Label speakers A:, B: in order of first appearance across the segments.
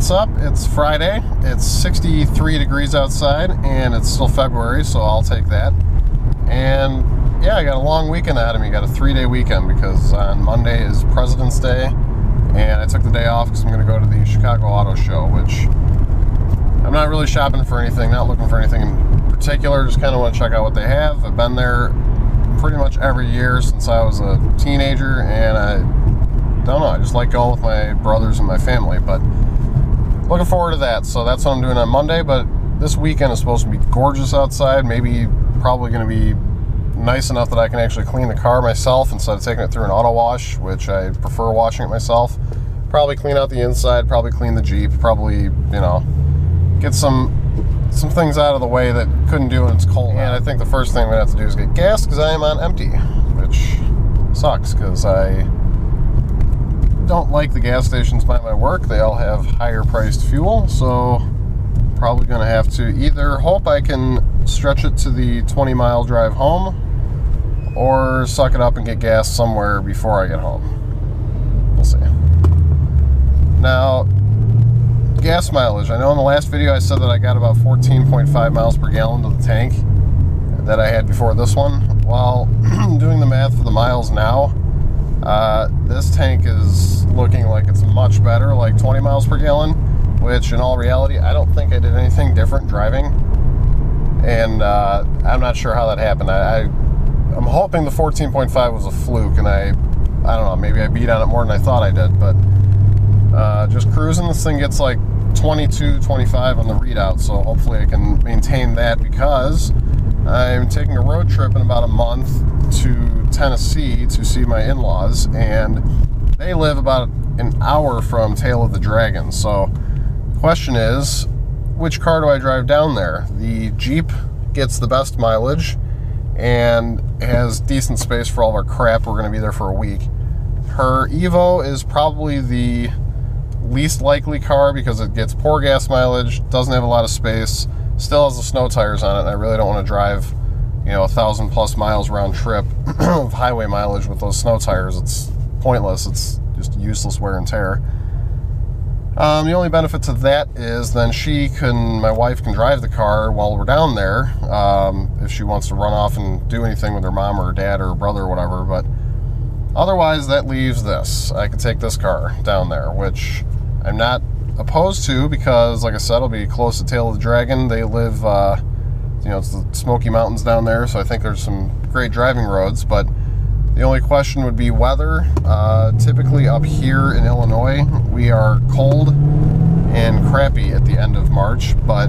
A: what's up? It's Friday. It's 63 degrees outside and it's still February, so I'll take that. And yeah, I got a long weekend ahead of me. Got a 3-day weekend because on Monday is President's Day and I took the day off because I'm going to go to the Chicago Auto Show, which I'm not really shopping for anything, not looking for anything in particular, just kind of want to check out what they have. I've been there pretty much every year since I was a teenager, and I don't know, I just like going with my brothers and my family, but looking forward to that. So that's what I'm doing on Monday, but this weekend is supposed to be gorgeous outside, maybe probably going to be nice enough that I can actually clean the car myself instead of taking it through an auto wash, which I prefer washing it myself. Probably clean out the inside, probably clean the Jeep, probably, you know, get some things out of the way that couldn't do when it's cold. And I think the first thing I'm going to have to do is get gas because I am on empty, which sucks because I don't like the gas stations by my work. They all have higher priced fuel, so probably going to have to either hope I can stretch it to the 20-mile drive home or suck it up and get gas somewhere before I get home. We'll see. Now, gas mileage. I know in the last video I said that I got about 14.5 miles per gallon to the tank that I had before this one. Well, doing the math for the miles now, this tank is looking like it's much better, like 20 miles per gallon, which in all reality, I don't think I did anything different driving. And I'm not sure how that happened. I'm hoping the 14.5 was a fluke, and I don't know, maybe I beat on it more than I thought I did, but just cruising, this thing gets like 22, 25 on the readout, so hopefully I can maintain that because I'm taking a road trip in about a month to Tennessee to see my in-laws, and they live about an hour from Tail of the Dragon. So the question is, which car do I drive down there? The Jeep gets the best mileage and has decent space for all of our crap. We're going to be there for a week. Her Evo is probably the least likely car because it gets poor gas mileage, doesn't have a lot of space, still has the snow tires on it, and I really don't want to drive, you know, 1,000+ miles round trip of highway mileage with those snow tires. It's pointless. It's just useless wear and tear. The only benefit to that is then my wife can drive the car while we're down there if she wants to run off and do anything with her mom or her dad or her brother or whatever. But otherwise, that leaves this. I can take this car down there, which I'm not opposed to because, like I said, it'll be close to Tail of the Dragon. They live, you know, it's the Smoky Mountains down there, so I think there's some great driving roads, but the only question would be weather. Typically up here in Illinois, we are cold and crappy at the end of March, but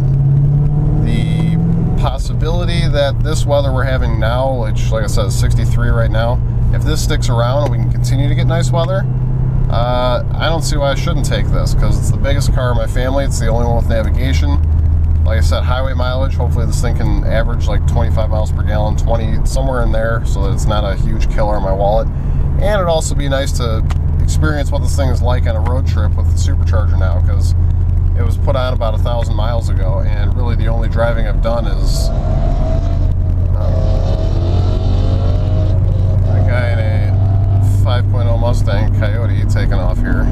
A: the possibility that this weather we're having now, which, like I said, is 63 right now, if this sticks around and we can continue to get nice weather, I don't see why I shouldn't take this because it's the biggest car in my family. It's the only one with navigation. Like I said, highway mileage, hopefully this thing can average like 25 miles per gallon, 20, somewhere in there, so that it's not a huge killer on my wallet. And it'd also be nice to experience what this thing is like on a road trip with the Supercharger now, because it was put on about 1,000 miles ago, and really the only driving I've done is a guy in a 5.0 Mustang Coyote taking off here.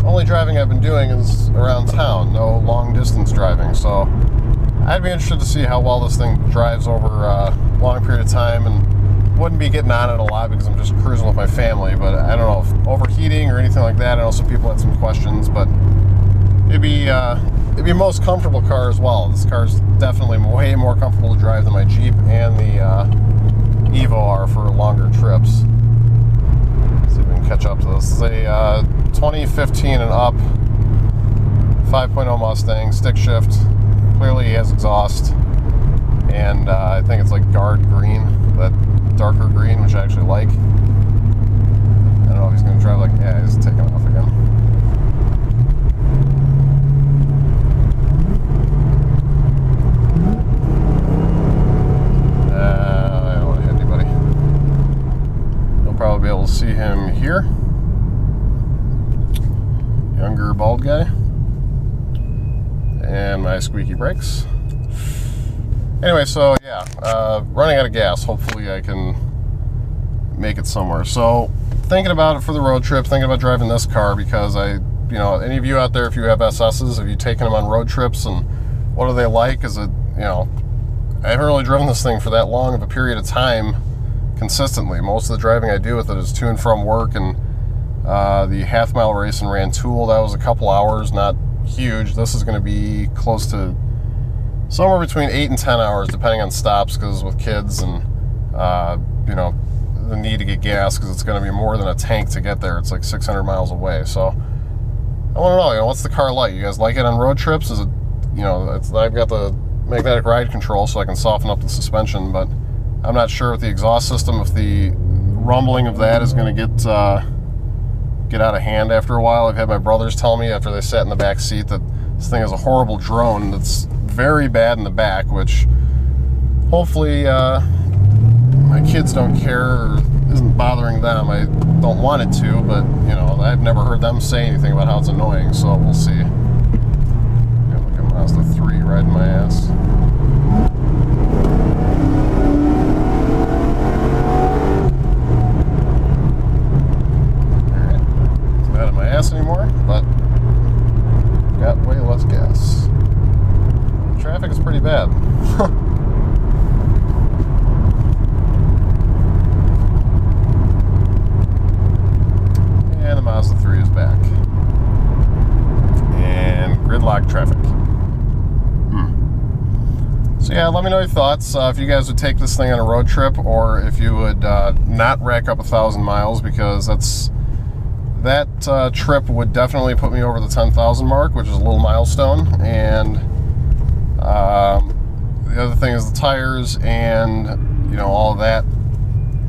A: Only driving I've been doing is around town, no long distance driving, so I'd be interested to see how well this thing drives over a long period of time, and wouldn't be getting on it a lot because I'm just cruising with my family, but I don't know if overheating or anything like that. I know some people had some questions, but it'd be a most comfortable car as well. This car is definitely way more comfortable to drive than my Jeep and the Evo are for longer trips. Let's see if we can catch up to this. This is a 2015 and up 5.0 Mustang, stick shift. Clearly he has exhaust, and I think it's like guard green, that darker green, which I actually like. I don't know if he's going to drive like, yeah, he's taking off again. I don't want to hit anybody. You'll probably be able to see him here. Younger bald guy. And my squeaky brakes. Anyway, so yeah, running out of gas. Hopefully I can make it somewhere. So thinking about it for the road trip, thinking about driving this car because any of you out there, if you have SS's, have you taken them on road trips and what are they like? Is it, I haven't really driven this thing for that long of a period of time consistently. Most of the driving I do with it is to and from work, and the half-mile race in Rantoul, that was a couple hours, not huge. This is going to be close to somewhere between 8 and 10 hours, depending on stops, because with kids and, the need to get gas, because it's going to be more than a tank to get there. It's like 600 miles away. So I want to know, what's the car like? You guys like it on road trips? Is it, I've got the magnetic ride control so I can soften up the suspension, but I'm not sure with the exhaust system if the rumbling of that is going to get out of hand after a while. I've had my brothers tell me after they sat in the back seat that this thing has a horrible drone that's very bad in the back, which hopefully my kids don't care or isn't bothering them. I don't want it to, but I've never heard them say anything about how it's annoying, so we'll see. Yeah, look at Mazda 3 riding my ass. Anymore, but got way less gas. Traffic is pretty bad. And the Mazda 3 is back. And gridlock traffic. So yeah, let me know your thoughts. If you guys would take this thing on a road trip, or if you would not rack up 1,000 miles, because that trip would definitely put me over the 10,000 mark, which is a little milestone. And the other thing is the tires and all of that.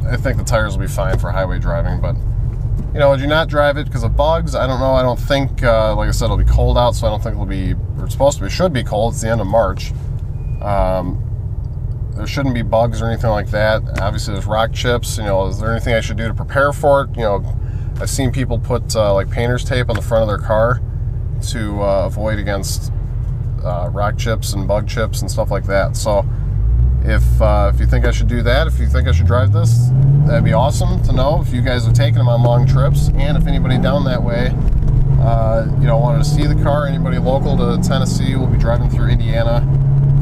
A: I think the tires will be fine for highway driving, but would you not drive it because of bugs? I don't know. I don't think, like I said, it'll be cold out, so I don't think it'll be, or it's supposed to be, should be cold. It's the end of March. There shouldn't be bugs or anything like that. Obviously there's rock chips. Is there anything I should do to prepare for it? I've seen people put like painter's tape on the front of their car to avoid against rock chips and bug chips and stuff like that. So if you think I should do that, if you think I should drive this, that'd be awesome to know. If you guys have taken them on long trips, and if anybody down that way wanted to see the car, anybody local to Tennessee, will be driving through Indiana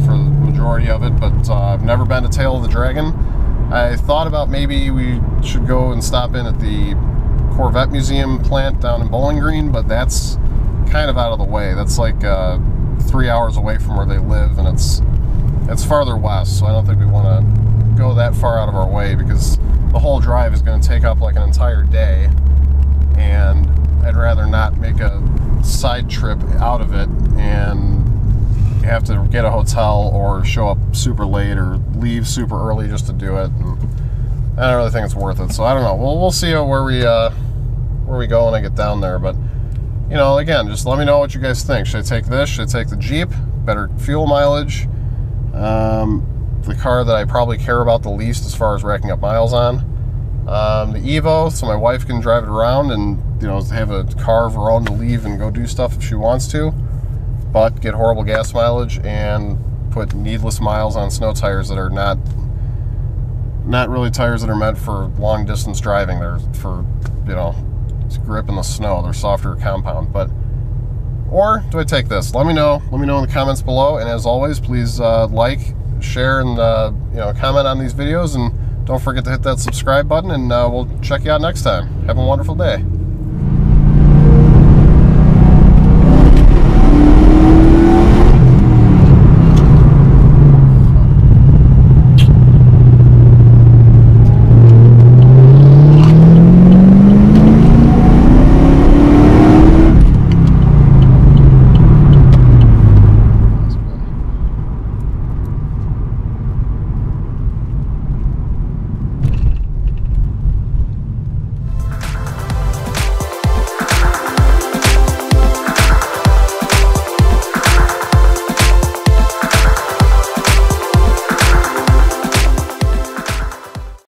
A: for the majority of it, but I've never been to Tail of the Dragon. I thought about maybe we should go and stop in at the Corvette Museum plant down in Bowling Green, but that's kind of out of the way. That's like 3 hours away from where they live, and it's farther west, so I don't think we want to go that far out of our way, because the whole drive is going to take up like an entire day, and I'd rather not make a side trip out of it and have to get a hotel or show up super late or leave super early just to do it. And I don't really think it's worth it. So I don't know. We'll see where we go when I get down there. But again, just let me know what you guys think. Should I take this? Should I take the Jeep? Better fuel mileage. The car that I probably care about the least as far as racking up miles on. The Evo, so my wife can drive it around and have a car of her own to leave and go do stuff if she wants to, but get horrible gas mileage and put needless miles on snow tires that are not really tires that are meant for long distance driving. They're for grip in the snow. They're softer compound. Or do I take this? Let me know in the comments below, and as always, please like, share, and comment on these videos, and don't forget to hit that subscribe button, and we'll check you out next time. Have a wonderful day.